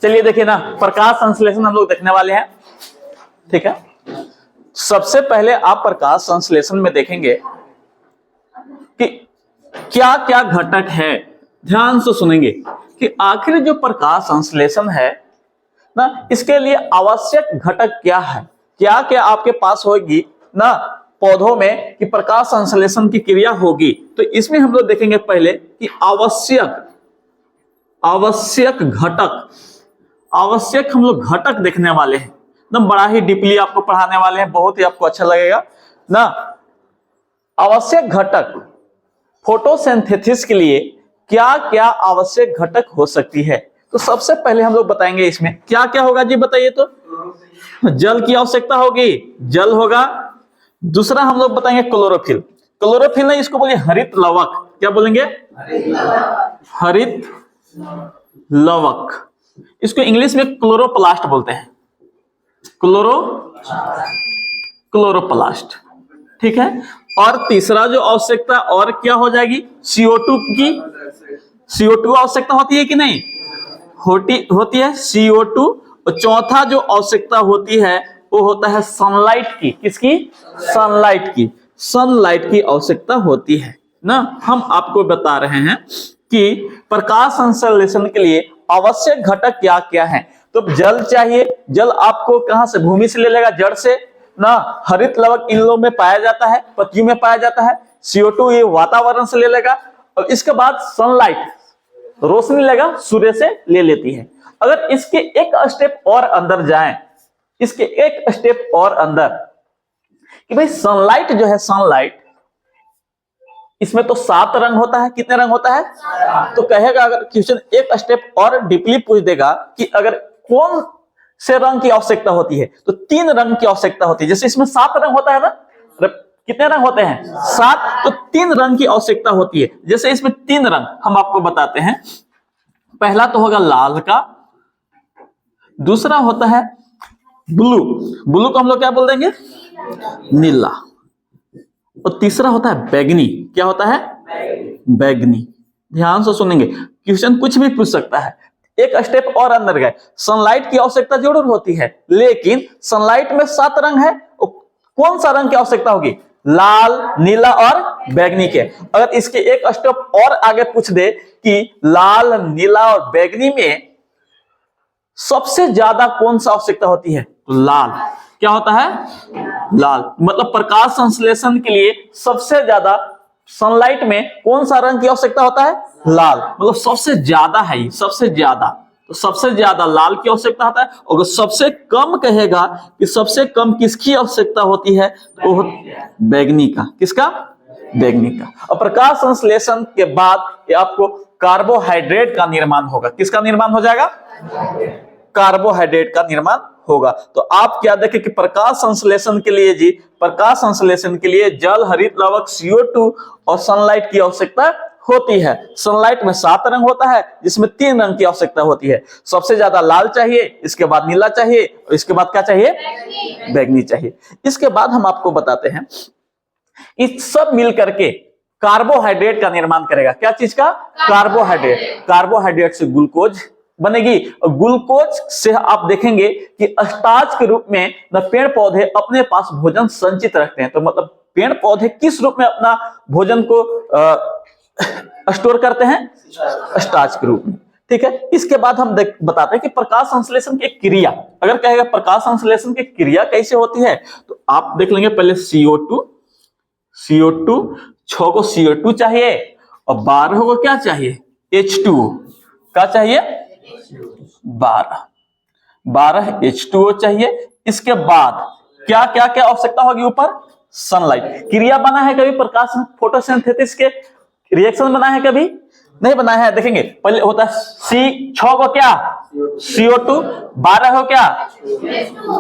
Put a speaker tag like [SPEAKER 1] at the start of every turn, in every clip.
[SPEAKER 1] चलिए देखिए ना, प्रकाश संश्लेषण हम लोग देखने वाले हैं। ठीक है, सबसे पहले आप प्रकाश संश्लेषण में देखेंगे कि क्या क्या घटक है। ध्यान से सुनेंगे कि आखिर जो प्रकाश संश्लेषण है ना, इसके लिए आवश्यक घटक क्या है, क्या क्या आपके पास होगी ना पौधों में कि प्रकाश संश्लेषण की क्रिया होगी। तो इसमें हम लोग देखेंगे पहले कि आवश्यक हम लोग घटक देखने वाले हैं। एकदम बड़ा ही डीपली आपको पढ़ाने वाले हैं, बहुत ही आपको अच्छा लगेगा ना। आवश्यक घटक फोटोसिंथेसिस के लिए क्या क्या आवश्यक घटक हो सकती है। तो सबसे पहले हम लोग बताएंगे इसमें क्या क्या होगा जी, बताइए तो। जल की आवश्यकता होगी, जल होगा। दूसरा हम लोग बताएंगे क्लोरोफिल। क्लोरोफिल नहीं, इसको बोलिए हरित लवक। क्या बोलेंगे? हरित लवक। इसको इंग्लिश में क्लोरोप्लास्ट बोलते हैं, क्लोरोप्लास्ट। ठीक है, और तीसरा जो आवश्यकता और क्या हो जाएगी, CO2 की। CO2 आवश्यकता होती है कि नहीं? होती है CO2। और चौथा जो आवश्यकता होती है वो होता है सनलाइट की। किसकी? सनलाइट की आवश्यकता होती है ना। हम आपको बता रहे हैं कि प्रकाश संश्लेषण के लिए आवश्यक घटक क्या क्या हैं। तो जल चाहिए, जल आपको कहां से? भूमि से ले लेगा, जड़ से ना। हरित लवक इन लोगों में पाया जाता है, पत्तियों में पाया जाता है। CO2 ये वातावरण से ले लेगा। और इसके बाद सनलाइट, रोशनी लेगा, सूर्य से ले लेती है। अगर इसके एक स्टेप और अंदर जाएं, इसके एक स्टेप और अंदर कि भाई सनलाइट जो है, सनलाइट इसमें तो 7 रंग होता है। कितने रंग होता है? तो कहेगा, अगर क्वेश्चन एक स्टेप और डीपली पूछ देगा कि अगर कौन से रंग की आवश्यकता होती है, तो 3 रंग की आवश्यकता होती है। जैसे इसमें 7 रंग होता है ना, कितने रंग होते हैं? 7। तो 3 रंग की आवश्यकता होती है। जैसे इसमें 3 रंग हम आपको बताते हैं। पहला तो होगा लाल का, दूसरा होता है ब्लू, ब्लू को हम लोग क्या बोल देंगे? नीला। और तीसरा होता है बैगनी। क्या होता है? बैगनी। ध्यान से सुनेंगे, क्वेश्चन कुछ भी पूछ सकता है। एक स्टेप और अंदर गए, सनलाइट की आवश्यकता जरूर होती है, लेकिन सनलाइट में 7 रंग है। कौन सा रंग की आवश्यकता होगी? लाल, नीला और बैगनी के। अगर इसके एक स्टेप और आगे पूछ दे कि लाल, नीला और बैगनी में सबसे ज्यादा कौन सा आवश्यकता होती है, तो लाल। क्या होता है? लाल। मतलब प्रकाश संश्लेषण के लिए सबसे ज्यादा सनलाइट में कौन सा रंग की आवश्यकता होता है? लाल। मतलब सबसे ज्यादा है ये, सबसे ज्यादा। तो सबसे ज्यादा लाल की आवश्यकता होता है। और सबसे कम कहेगा कि सबसे कम किसकी आवश्यकता होती है, तो बैगनी का। किसका? बैगनी का। और प्रकाश संश्लेषण के बाद ये आपको कार्बोहाइड्रेट का निर्माण होगा। किसका निर्माण हो जाएगा? कार्बोहाइड्रेट का निर्माण होगा। तो आप क्या देखें कि प्रकाश संश्लेषण के लिए जी, प्रकाश संश्लेषण के लिए जल, हरित लवक, CO2 और सनलाइट की आवश्यकता होती है। सनलाइट में 7 रंग होता है, जिसमें 3 रंग की आवश्यकता होती है। सबसे ज्यादा लाल चाहिए, इसके बाद नीला चाहिए, और इसके बाद क्या चाहिए? बैगनी चाहिए। इसके बाद हम आपको बताते हैं, इस सब मिल करके कार्बोहाइड्रेट का निर्माण करेगा। क्या चीज का? कार्बोहाइड्रेट। कार्बोहाइड्रेट से ग्लूकोज बनेगी, और ग्लूकोज से आप देखेंगे कि स्टार्च के रूप में न पेड़ पौधे अपने पास भोजन संचित रखते हैं। तो मतलब पेड़ पौधे किस रूप में अपना भोजन को स्टोर करते हैं? स्टार्च के रूप में। ठीक है, इसके बाद हम बताते हैं कि प्रकाश संश्लेषण की क्रिया। अगर कहेगा प्रकाश संश्लेषण की क्रिया कैसे होती है, तो आप देख लेंगे पहले CO2 6 को CO2 चाहिए, और 12 को क्या चाहिए? H2O। क्या चाहिए? 12 H2O चाहिए। इसके बाद क्या क्या क्या आवश्यकता होगी? ऊपर सनलाइट। क्रिया बना है कभी प्रकाश फोटोसिंथेसिस के? रिएक्शन बना है कभी? नहीं बनाया है। देखेंगे पहले होता है 6 को क्या? CO2, 12 हो क्या?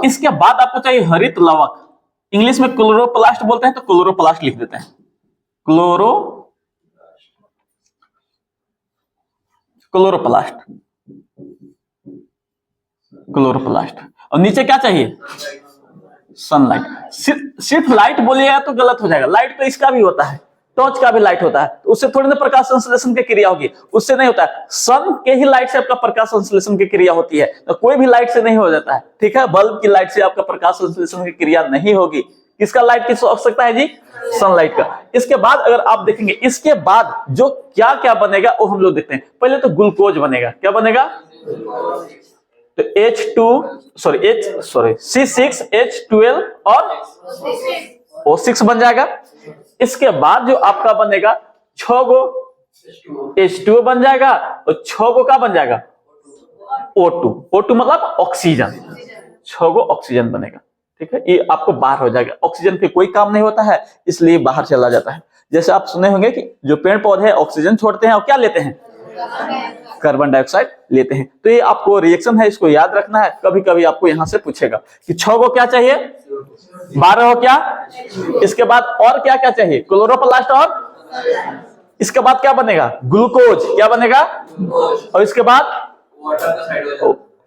[SPEAKER 1] इसके बाद आपको चाहिए हरित लवक। इंग्लिश में क्लोरोप्लास्ट बोलते हैं, तो क्लोरोप्लास्ट लिख देते हैं। क्लोरोप्लास्ट। और नीचे क्या चाहिए? सनलाइट। सिर्फ लाइट बोलिएगा तो गलत हो जाएगा, लाइट तो इसका भी होता है, टॉर्च का भी लाइट होता है, तो उससे थोड़ी ना प्रकाश संश्लेषण की क्रिया होगी, उससे नहीं होता है। सन के ही लाइट से आपका प्रकाश संश्लेषण की क्रिया होती है, तो कोई भी लाइट से नहीं हो जाता है, ठीक है। बल्ब की लाइट से आपका प्रकाश संश्लेषण की क्रिया नहीं होगी। किसका लाइट की आवश्यकता है जी? सनलाइट का। इसके बाद अगर आप देखेंगे, इसके बाद जो क्या क्या बनेगा वो हम लोग देखते हैं। पहले तो ग्लूकोज बनेगा। क्या बनेगा? तो C6H12 और O6 बन जाएगा। इसके बाद जो आपका बनेगा 6 गो H2O बन जाएगा और 6 गो का बन जाएगा O2 मतलब ऑक्सीजन। 6 गो ऑक्सीजन बनेगा, ठीक है। ये आपको बाहर हो जाएगा। ऑक्सीजन पे कोई काम नहीं होता है, इसलिए बाहर चला जाता है। जैसे आप सुने होंगे कि जो पेड़ पौधे ऑक्सीजन छोड़ते हैं और क्या लेते हैं? कार्बन डाइऑक्साइड लेते हैं। तो ये आपको रिएक्शन है, इसको याद रखना है। कभी कभी आपको यहां से पूछेगा कि 6 को क्या चाहिए? 12 हो क्या? इसके बाद और क्या क्या चाहिए? क्लोरोप्लास्ट और इसके बाद क्या बनेगा? ग्लूकोज। क्या बनेगा? और इसके बाद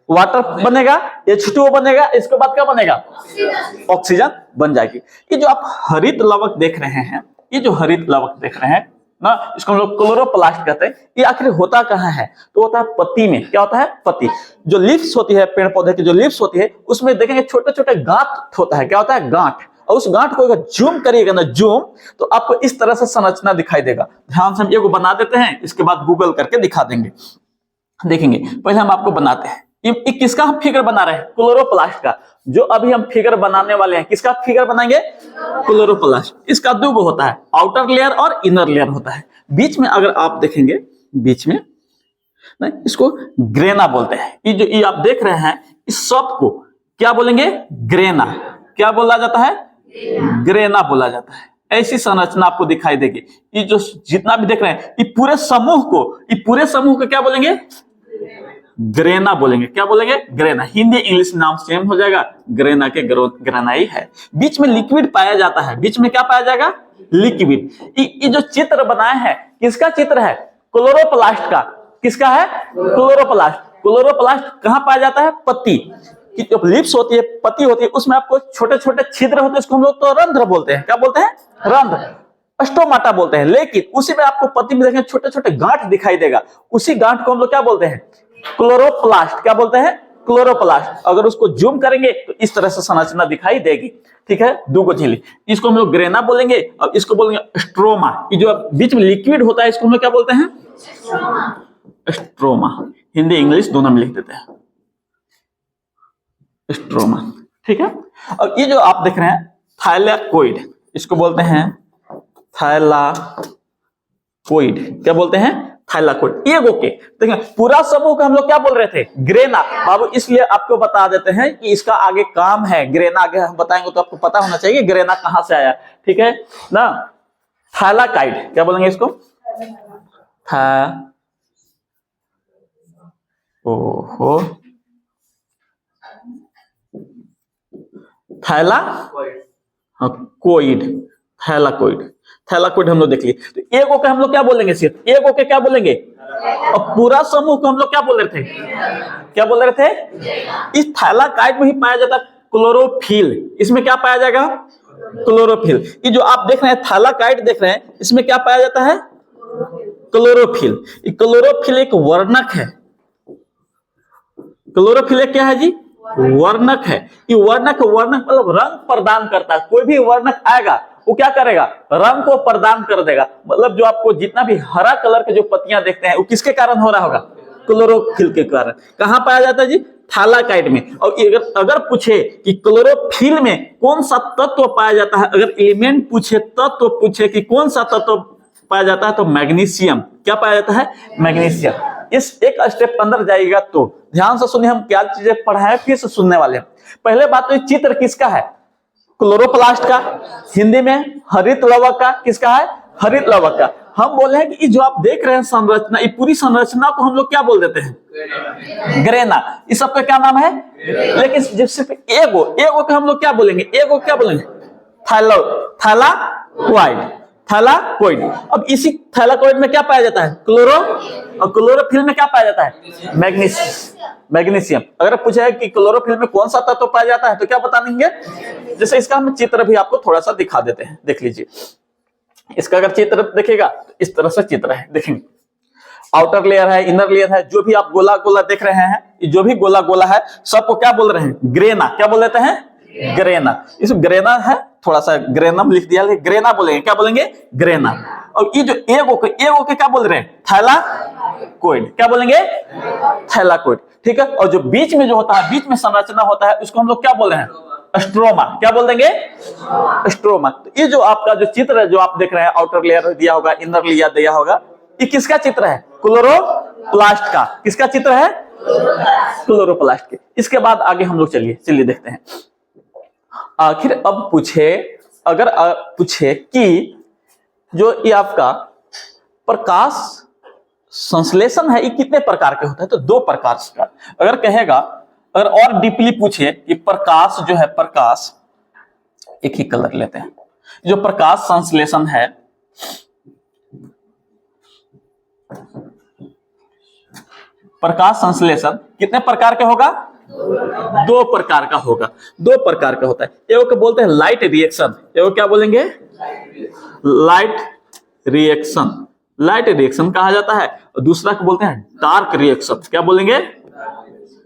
[SPEAKER 1] वाटर बनेगा, H2O बनेगा। इसके बाद क्या बनेगा? ऑक्सीजन बन जाएगी। ये जो आप हरित लवक देख रहे हैं, ये जो हरित लवक देख रहे हैं ना, इसको हम लोग क्लोरोप्लास्ट कहते हैं। ये आखिर होता कहाँ है? तो होता है पत्ती में। क्या होता है? पत्ती। जो लीव्स होती है, पेड़ पौधे की जो लीव्स होती है, उसमें देखेंगे छोटे छोटे गांठ होता है। क्या होता है? गांठ। और उस गांठ को अगर जूम करिएगा ना, जूम, तो आपको इस तरह से संरचना दिखाई देगा। ध्यान से हम ये को बना देते हैं, इसके बाद गूगल करके दिखा देंगे। देखेंगे, पहले हम आपको बनाते हैं। ये किसका हम फिगर बना रहे हैं? क्लोरोप्लास्ट का। जो अभी हम फिगर बनाने वाले हैं, किसका फिगर बनाएंगे? क्लोरोप्लास्ट। इसका दो गो होता है, आउटर लेयर और इनर लेयर होता है। बीच में अगर आप देखेंगे, बीच में नहीं, इसको ग्रेना बोलते हैं। ये जो ये आप देख रहे हैं, इस सब को क्या बोलेंगे? ग्रेना। क्या बोला जाता है? ग्रेना बोला जाता है। ऐसी संरचना आपको दिखाई देगी। ये जो जितना भी देख रहे हैं, ये पूरे समूह को क्या बोलेंगे? ग्रेना बोलेंगे। क्या बोलेंगे? ग्रेना। हिंदी इंग्लिश नाम सेम हो जाएगा, ग्रेना के ग्रेना ही है। बीच में लिक्विड पाया जाता है। बीच में क्या पाया जाएगा? लिक्विड। ये जो चित्र बनाए हैं, किसका चित्र है? क्लोरोप्लास्ट का। किसका है? क्लोरोप्लास्ट। क्लोरोप्लास्ट कहां पाया जाता है? पत्ती की जो लिप्स होती है, पत्ती होती है, उसमें आपको छोटे छोटे छिद्र होते हैं। उसको हम लोग तो रंध्र बोलते हैं। क्या बोलते हैं? रंध्र। स्टोमाटा बोलते हैं। लेकिन उसी में आपको पत्ती में देखें छोटे छोटे गांठ दिखाई देगा। उसी गांठ को हम लोग क्या बोलते हैं? क्लोरोप्लास्ट। क्या बोलते हैं? क्लोरोप्लास्ट। अगर उसको जूम करेंगे तो इस तरह से संरचना दिखाई देगी, ठीक है। दो को झिल्ली, इसको हम लोग ग्रेना बोलेंगे और इसको बोलेंगे स्ट्रोमा। ये जो बीच में लिक्विड होता है, इसको हम लोग क्या बोलते हैं? स्ट्रोमा। हिंदी इंग्लिश दोनों में लिख देते हैं, स्ट्रोमा, ठीक है। और ये जो आप देख रहे हैं थाइलैकोइड, इसको बोलते हैं थाइलाकोइड। क्या बोलते हैं? थाइलाकोइड। एगो के देखिए, पूरा समूह का हम लोग क्या बोल रहे थे? ग्रेना। बाबू इसलिए आपको बता देते हैं कि इसका आगे काम है। ग्रेना आगे हम बताएंगे तो आपको पता होना चाहिए ग्रेना कहां से आया, ठीक है ना। थाइलाकाइड। क्या बोलेंगे इसको? थाइलाकोइड। थैलाकोइड हम लोग देख लिए। तो एगो के हम लोग क्या बोलेंगे? सिर्फ एगो के क्या बोलेंगे? और पूरा समूह को हम लोग क्या बोल रहे थे? क्या बोल रहे थे? इस थैलाकाइड में ही पाया जाता है क्लोरोफिल। इसमें क्या पाया जाएगा? क्लोरोफिल। ये जो आप देख रहे हैं थैलाकाइड देख रहे हैं, इसमें क्या पाया जाता है? क्लोरोफिल। ये क्लोरोफिल एक वर्णक है। क्लोरोफिल एक क्या है जी? वर्णक है। ये वर्णक मतलब रंग प्रदान करता है। कोई भी वर्णक आएगा वो क्या करेगा? रंग को प्रदान कर देगा। मतलब जो आपको जितना भी हरा कलर के जो पत्तियां देखते हैं, वो किसके कारण हो रहा होगा? क्लोरोफिल के कारण। कहां पाया जाता है जी? थैलाकाइड में। और अगर पूछे कि क्लोरोफिल में कौन सा तत्व पाया जाता है, अगर एलिमेंट पूछे, तत्व पूछे कि कौन सा तत्व पाया जाता है, तो मैग्नीशियम। क्या पाया जाता है? मैग्नीशियम। इस एक स्टेप अंदर जाएगा तो ध्यान से सुनिए, हम क्या चीजें पढ़ाए फिर से सुनने वाले हैं। पहले बात तो चित्र किसका है? क्लोरोप्लास्ट का। हिंदी में हरित लवक का। किसका है? हरित लवक का। हम बोले हैं कि जो आप देख रहे हैं संरचना, ये पूरी संरचना को हम लोग क्या बोल देते हैं? ग्रेना। इस सब का क्या नाम है? लेकिन जब सिर्फ एगो का हम लोग क्या बोलेंगे? एगो क्या बोलेंगे? थैलाकोइड। अब इसी थैलाकोइड में क्या पाया जाता है? क्लोरो। और क्लोरोफिल में क्या पाया जाता है? मैग्नीशियम। अगर पूछा है कि क्लोरोफिल में कौन सा तत्व पाया जाता है, तो क्या बता देंगे? जैसे इसका हम चित्र भी आपको थोड़ा सा दिखा देते हैं, देख लीजिए। इसका अगर चित्र देखिएगा तो इस तरह से चित्र है, देखेंगे आउटर लेयर है, इनर लेयर है, जो भी आप गोला गोला देख रहे हैं, जो भी गोला गोला है सबको क्या बोल रहे हैं? ग्रेना। क्या बोल देते हैं? ग्रेना। इस ग्रेना है, थोड़ा सा ग्रेनम लिख दिया, ग्रेना बोलेंगे। क्या बोलेंगे? ग्रेना। और ये जो एगो के क्या बोल रहे हैं? थैलाकोइड। क्या बोलेंगे? थैलाकोइड। ठीक है। और जो बीच में जो होता है, बीच में संरचना होता है, उसको हम लोग क्या बोल रहे हैं? स्ट्रोमा। क्या बोल देंगे? स्ट्रोमा। तो ये जो आपका जो चित्र है, जो आप देख रहे हैं, आउटर लेयर दिया होगा, इनर लेयर दिया होगा, ये किसका चित्र है? क्लोरोप्लास्ट का। किसका चित्र है? क्लोरोप्लास्ट के। इसके बाद आगे हम लोग चलिए देखते हैं। आखिर अब अगर पूछे कि जो ये आपका प्रकाश संश्लेषण है, ये कितने प्रकार के होता है? तो 2 प्रकार का। अगर कहेगा, अगर और डीपली पूछे कि प्रकाश जो है, प्रकाश, एक ही कलर लेते हैं, जो प्रकाश संश्लेषण है, प्रकाश संश्लेषण कितने प्रकार के होगा? 2 प्रकार का होगा। 2 प्रकार का होता है। एगो को बोलते हैं लाइट रिएक्शन। एगो क्या बोलेंगे? Light reaction. लाइट रिएक्शन कहा जाता है। और दूसरा को बोलते हैं डार्क रिएक्शन। क्या बोलेंगे?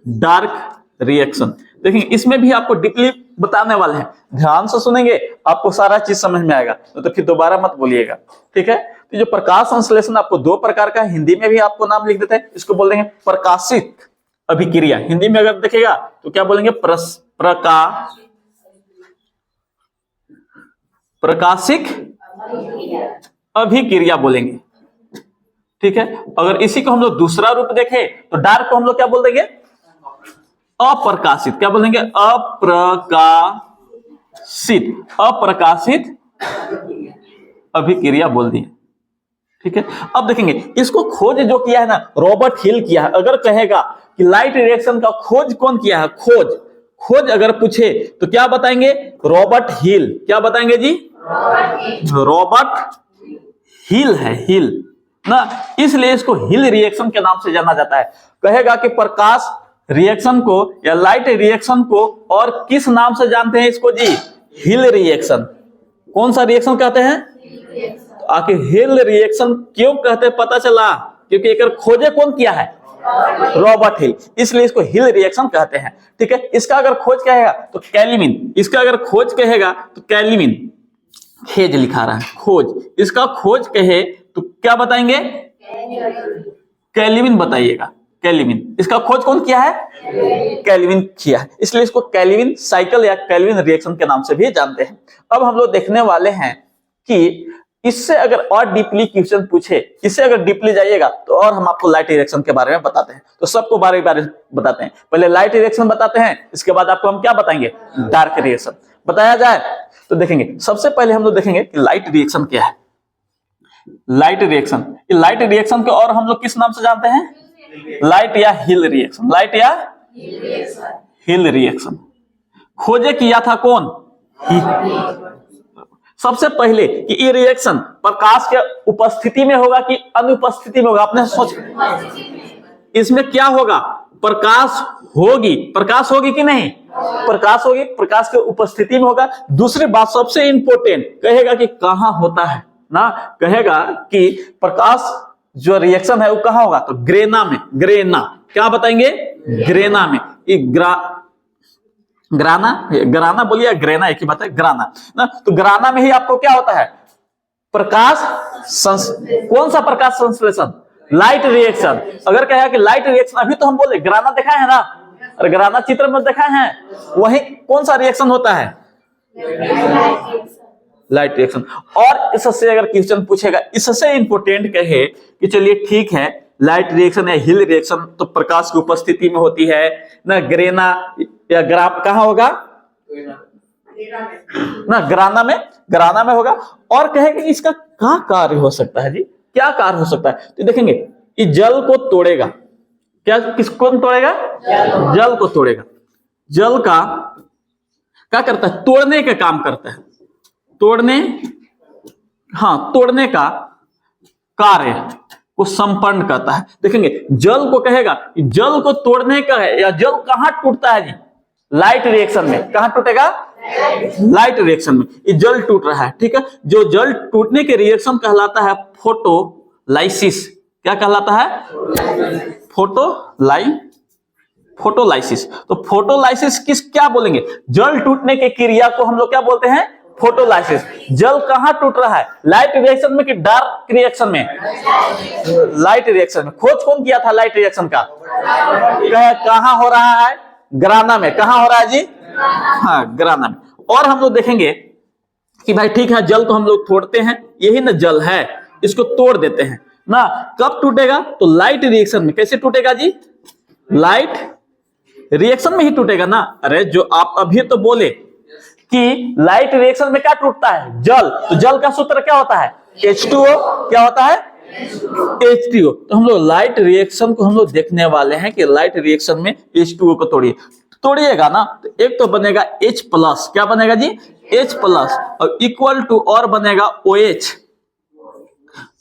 [SPEAKER 1] Dark reaction. देखिए इसमें भी आपको डीपली बताने वाले हैं, ध्यान से सुनेंगे, आपको सारा चीज समझ में आएगा, तो फिर दोबारा मत बोलिएगा। ठीक है। तो जो प्रकाश संश्लेषण आपको 2 प्रकार का है, हिंदी में भी आपको नाम लिख देते हैं। इसको बोल देंगे प्रकाशिक अभिक्रिया। हिंदी में अगर देखेगा तो क्या बोलेंगे? प्रकाशिक अभिक्रिया बोलेंगे। ठीक है। अगर इसी को हम लोग दूसरा रूप देखें तो डार्क को हम लोग क्या बोल देंगे? अप्रकाशित। क्या बोलेंगे? अप्रकाशित अभिक्रिया बोल दिए। ठीक है। अब देखेंगे इसको खोज जो किया है ना, रॉबर्ट हिल किया है। अगर कहेगा कि लाइट रिएक्शन का खोज कौन किया है, खोज अगर पूछे तो क्या बताएंगे? रॉबर्ट हिल। क्या बताएंगे जी? रॉबर्ट हिल है, हिल ना, इसलिए इसको हिल रिएक्शन के नाम से जाना जाता है। कहेगा कि प्रकाश रिएक्शन को या लाइट रिएक्शन को और किस नाम से जानते हैं इसको जी? हिल रिएक्शन। कौन सा रिएक्शन कहते हैं? तो आखिर हिल रिएक्शन क्यों कहते हैं पता चला? क्योंकि एक खोजे कौन किया है? रॉबर्ट हिल, इसलिए इसको हिल रिएक्शन कहते हैं। ठीक है। इसका अगर खोज कहेगा तो कैल्विन। इसका अगर खोज कहेगा तो कैल्विन, खेज लिखा रहा है, खोज। इसका खोज कहे तो क्या बताएंगे? कैल्विन बताइएगा। कैल्विन। इसका खोज कौन किया है? कैल्विन किया है, इसलिए इसको कैल्विन साइकिल या कैल्विन रिएक्शन के नाम से भी जानते हैं। अब हम लोग देखने वाले हैं कि इससे अगर और डीपली क्वेश्चन पूछे, इससे अगर डीपली जाइएगा तो और हम आपको लाइट रिएक्शन के बारे में बताते हैं। तो सबको बारे बारे बताते हैं। पहले लाइट रिएक्शन बताते हैं, इसके बाद आपको हम क्या बताएंगे? डार्क रिएक्शन बताया जाए तो देखेंगे। सबसे पहले हम लोग देखेंगे कि लाइट रिएक्शन क्या है। लाइट रिएक्शन, लाइट रिएक्शन को और हम लोग किस नाम से जानते हैं? लाइट या हिल रिएक्शन। लाइट या हिल रिएक्शन। खोजे किया था कौन? सबसे पहले कि ये रिएक्शन प्रकाश के उपस्थिति में होगा कि अनुपस्थिति में होगा? आपने सोच, इसमें क्या होगा? प्रकाश होगी कि नहीं? प्रकाश होगी, प्रकाश के उपस्थिति में होगा। दूसरी बात सबसे इंपॉर्टेंट, कहेगा कि कहां होता है ना, कहेगा कि प्रकाश जो रिएक्शन है वो कहां होगा? तो ग्रेना में। ग्रेना क्या बताएंगे? ग्रेना में। ग्राना बोलिए, ग्रेना एक ही बात है, ग्राना ना। तो ग्राना में ही आपको क्या होता है? कौन सा प्रकाश संश्लेषण? Light reaction. अगर कहेगा कि लाइट रिएक्शन, अभी तो हम बोले ग्राना देखा है ना, और ग्राना चित्र में देखा है, वही कौन सा रिएक्शन होता है? Light reaction. और इससे अगर क्वेश्चन पूछेगा, इससे इंपोर्टेंट कहे कि चलिए ठीक है, लाइट रिएक्शन या हिल रिएक्शन तो प्रकाश की उपस्थिति में होती है ना, ग्रेना या कहां होगा ना? ग्राना में होगा। और कहेंगे इसका क्या कार्य हो सकता है जी? क्या कार्य हो सकता है? तो देखेंगे ये जल को तोड़ेगा। किसको तोड़ेगा? जल को तोड़ेगा। जल का क्या करता है? तोड़ने का काम करता है। तोड़ने का कार्य को संपन्न करता है। देखेंगे जल को कहेगा जल को तोड़ने का है, या जल कहां टूटता है जी? लाइट रिएक्शन में। कहां टूटेगा? लाइट रिएक्शन में। ये जल टूट रहा है, ठीक है। जो जल टूटने के रिएक्शन कहलाता है फोटोलाइसिस। क्या कहलाता है? फोटोलाइसिस। तो फोटोलाइसिस क्या बोलेंगे? जल टूटने के क्रिया को हम लोग क्या बोलते हैं? फोटोलाइसिस। जल कहां टूट रहा है? लाइट रिएक्शन में कि डार्क रिएक्शन में? लाइट रिएक्शन में। खोज कौन किया था लाइट रिएक्शन का? कहां हो रहा है? ग्राना में। कहां हो रहा है जी? हाँ, ग्राना में। और हम लोग देखेंगे कि भाई ठीक है, जल को हम लोग तोड़ते हैं, यही ना जल है, इसको तोड़ देते हैं ना। कब टूटेगा? तो लाइट रिएक्शन में। कैसे टूटेगा जी? लाइट रिएक्शन में ही टूटेगा ना। अरे जो आप अभी तो बोले कि लाइट रिएक्शन में क्या टूटता है? जल। तो जल का सूत्र क्या होता है? H2O। क्या होता है? H2O। तो हम लोग लाइट रिएक्शन को हम लोग देखने वाले हैं कि लाइट रिएक्शन में H2O को तोड़िएगा ना, तो एक तो बनेगा H प्लस। क्या बनेगा जी? H plus. और इक्वल टू और बनेगा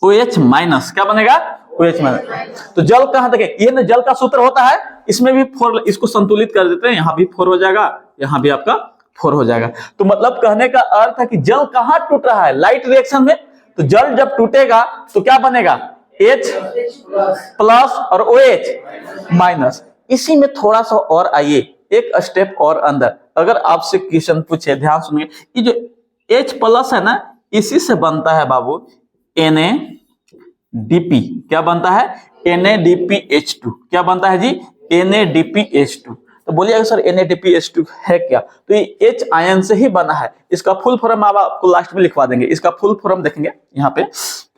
[SPEAKER 1] OH माइनस। क्या बनेगा? OH minus. तो जल कहां तक है? ये ना जल का सूत्र होता है, इसमें भी 4, इसको संतुलित कर देते हैं, यहां भी 4 हो जाएगा, यहां भी आपका 4 हो जाएगा। तो मतलब कहने का अर्थ है कि जल कहां टूट रहा है? लाइट रिएक्शन में। तो जल जब टूटेगा तो क्या बनेगा? H प्लस और OH माइनस। इसी में थोड़ा सा और आइए, एक स्टेप और अंदर। अगर आपसे क्वेश्चन पूछे, ध्यान सुनिए, ये जो H प्लस है ना, इसी से बनता है बाबू NADP। क्या बनता है? NADPH2। क्या बनता है जी? NADPH2। तो बोलिए सर NADPH2 है क्या? तो ये H आयन से ही बना है। इसका फुल फॉर्म आपको लास्ट में लिखवा देंगे। इसका फुल फॉर्म देखेंगे यहाँ पे,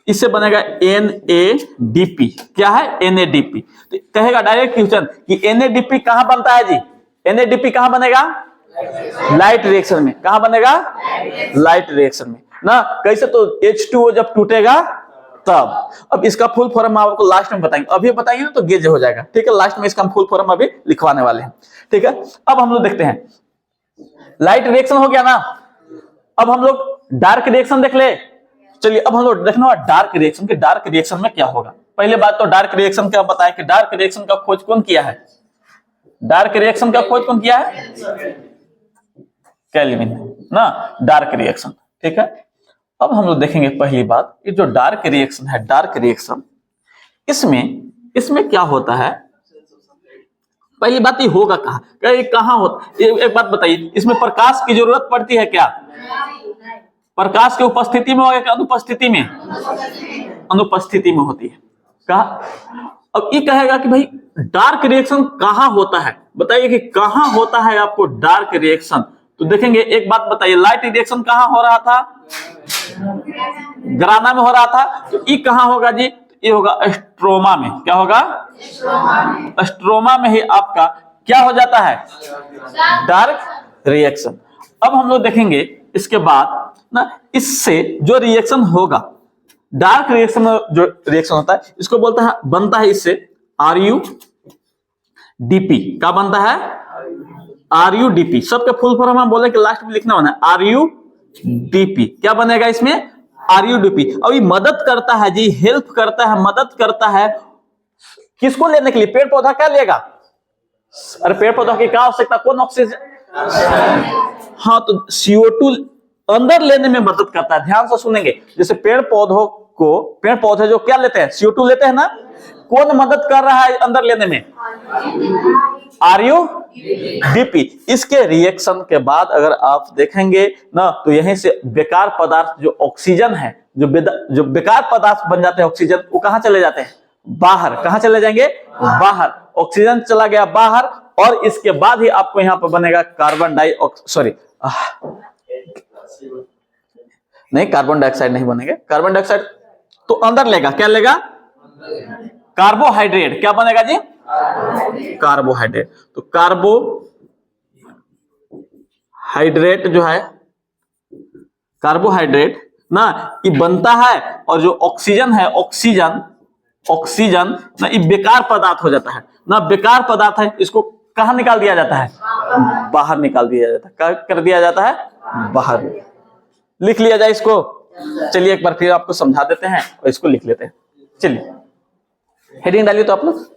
[SPEAKER 1] इससे बनेगा NADP। क्या है? NADP। तो कहेगा डायरेक्ट क्वेश्चन कि NADP कहां बनता है जी? NADP कहां बनेगा? लाइट रिएक्शन में। कहां बनेगा? लाइट रिएक्शन में ना। कैसे? तो H2O जब टूटेगा तब। अब इसका फुल फॉर्म आपको लास्ट में बताएंगे, अभी बताएंगे ना तो गेज हो जाएगा, ठीक है। लास्ट में इसका हम फुल फॉर्म अभी लिखवाने वाले हैं, ठीक है। अब हम लोग देखते हैं, लाइट रिएक्शन हो गया ना। अब हम लोग डार्क रिएक्शन देख ले। चलिए अब हम लोग देखना डार्क रिएक्शन के। डार्क रिएक्शन में क्या होगा? पहले बात तो डार्क रिएक्शन का बताएं कि डार्क रिएक्शन का खोज कौन किया है? डार्क रिएक्शन का खोज कौन किया है? केल्विन ना। डार्क रिएक्शन, ठीक है। अब हम लोग देखेंगे पहली बात, ये जो डार्क रिएक्शन है, डार्क रिएक्शन, इसमें क्या होता है? पहली बात ये होगा कहां होता? एक बात बताइए, इसमें प्रकाश की जरूरत पड़ती है क्या? प्रकाश की उपस्थिति में होगा कि अनुपस्थिति में? अनुपस्थिति में होती है। कहा? अब ये कहेगा कि भाई डार्क रिएक्शन कहां होता है? बताइए कि कहां होता है आपको डार्क रिएक्शन। तो देखेंगे, एक बात बताइए, लाइट रिएक्शन कहां हो रहा था? ग्राना में हो रहा था। तो ये कहां होगा जी? ये होगा स्ट्रोमा में। क्या होगा? स्ट्रोमा में ही आपका क्या हो जाता है? Dark reaction. अब हम लोग देखेंगे इसके बाद ना, इससे जो रिएक्शन होगा, डार्क रिएक्शन में जो रिएक्शन होता है, इसको बनता है इससे RUDP। क्या बनता है? RUDP। सबके फुल फॉर्म हम बोले कि लास्ट में लिखना होना है RUDP। क्या बनेगा इसमें? RUDP। अब ये मदद करता है जी, हेल्प करता है, मदद करता है किसको लेने के लिए? पेड़ पौधा क्या लेगा? अरे पेड़ पौधा की क्या आवश्यकता? कौन? ऑक्सीजन। हाँ, तो CO2 अंदर लेने में मदद करता है। ध्यान से सुनेंगे, जैसे पेड़ पौधे जो क्या लेते हैं? CO2 लेते हैं ना। कौन मदद कर रहा है अंदर लेने में? RUDP। इसके रिएक्शन के बाद अगर आप देखेंगे ना, तो यहीं से बेकार पदार्थ जो ऑक्सीजन है, जो बेकार पदार्थ बन जाते हैं ऑक्सीजन, वो कहां चले जाते हैं? बाहर। कहां चले जाएंगे? बाहर। ऑक्सीजन चला गया बाहर, और इसके बाद ही आपको यहां पर बनेगा कार्बन डाइऑक्साइड नहीं बनेगा। कार्बन डाइऑक्साइड तो अंदर लेगा। क्या लेगा? कार्बोहाइड्रेट। क्या बनेगा जी? कार्बोहाइड्रेट। तो कार्बोहाइड्रेट जो है, कार्बोहाइड्रेट ना, ये बनता है। और जो ऑक्सीजन है, ऑक्सीजन ना, ये बेकार पदार्थ हो जाता है ना। बेकार पदार्थ है, इसको कहां निकाल दिया जाता है? बाहर निकाल दिया जाता है। क्या कर दिया जाता है? बाहर। लिख लिया जाए इसको। चलिए एक बार फिर आपको समझा देते हैं और इसको लिख लेते हैं। चलिए हेडिंग डालिए तो आप लोग।